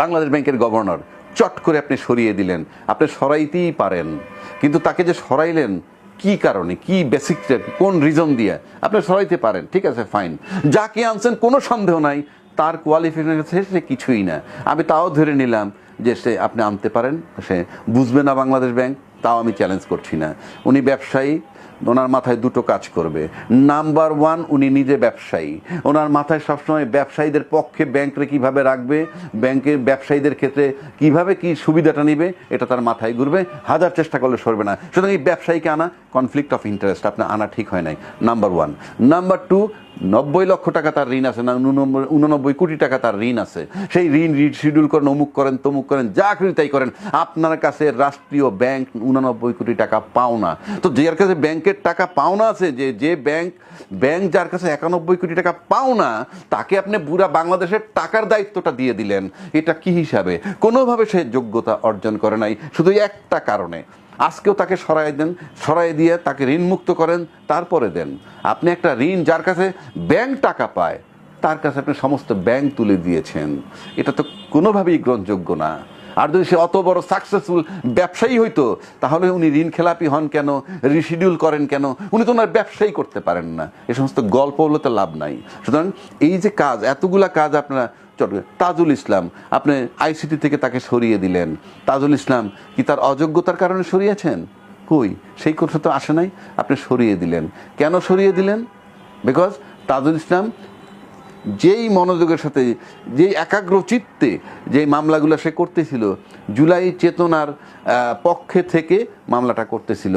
বাংলাদেশ ব্যাংকের গভর্নর চট করে আপনি সরিয়ে দিলেন। আপনি সরাইতেই পারেন, কিন্তু তাকে যে সরাইলেন কি কারণে, কি বেসিক, কোন রিজন দিয়ে আপনি সরাইতে পারেন, ঠিক আছে ফাইন। যাকে আনছেন কোনো সন্দেহ নাই তার কোয়ালিফিকেশন সে কিছুই না, আমি তাও ধরে নিলাম যে সে আপনি আনতে পারেন, সে বুঝবে না বাংলাদেশ ব্যাংক, তাও আমি চ্যালেঞ্জ করছি না। উনি ব্যবসায়ী, ওনার মাথায় দুটো কাজ করবে। নাম্বার ওয়ান, উনি নিজে ব্যবসায়ী, ওনার মাথায় সবসময় ব্যবসায়ীদের পক্ষে ব্যাংকরে কীভাবে রাখবে, ব্যাংকের ব্যবসায়ীদের ক্ষেত্রে কিভাবে কি সুবিধাটা নেবে, এটা তার মাথায় ঘুরবে, হাজার চেষ্টা করলে সরবে না। সুতরাং এই ব্যবসায়ীকে আনা কনফ্লিক্ট অফ ইন্টারেস্ট, আপনার আনা ঠিক হয় নাই, নাম্বার ওয়ান। নাম্বার টু, 90 লক্ষ টাকা তার ঋণ আছে, না 89 কোটি টাকা তার ঋণ আছে, সেই ঋণ রিশিডিউল করেন, অমুক করেন, তমুক করেন, যা করেন তাই করেন, আপনার কাছে রাষ্ট্রীয় ব্যাংক 89 কোটি টাকা পাওনা। তো যার কাছে ব্যাংকের টাকা পাওনা আছে, যে ব্যাংক যার কাছে 91 কোটি টাকা পাওনা, তাকে আপনি পুরা বাংলাদেশের টাকার দায়িত্বটা দিয়ে দিলেন। এটা কি হিসাবে? কোনোভাবে সে যোগ্যতা অর্জন করে নাই, শুধু একটা কারণে। আজকেও তাকে সরাই দিয়ে তাকে ঋণ মুক্ত করেন, তারপরে দেন। আপনি একটা ঋণ যার কাছে ব্যাংক টাকা পায় তার কাছে আপনি সমস্ত ব্যাংক তুলে দিয়েছেন, এটা তো কোনোভাবেই গ্রহণযোগ্য না। আর যদি সে অত বড় সাকসেসফুল ব্যবসায়ী হইতো, তাহলে উনি ঋণ খেলাপি হন কেন, রিশিডিউল করেন কেন? উনি তো ওনার ব্যবসায়ী করতে পারেন না। এ সমস্ত গল্প হলে তো লাভ নাই। সুতরাং এই যে কাজ, এতগুলা কাজ আপনারা, তাজুল ইসলাম আপনি আইসিটি থেকে তাকে সরিয়ে দিলেন। তাজুল ইসলাম কি তার অযোগ্যতার কারণে সরিয়েছেন? কই, সেই কথা তো আসে নাই, আপনি সরিয়ে দিলেন। কেন সরিয়ে দিলেন? বিকজ তাজুল ইসলাম যেই মনোযোগের সাথে, যেই একাগ্র চিত্তে যেই মামলাগুলো সে করতেছিল, জুলাই চেতনার পক্ষে থেকে মামলাটা করতেছিল।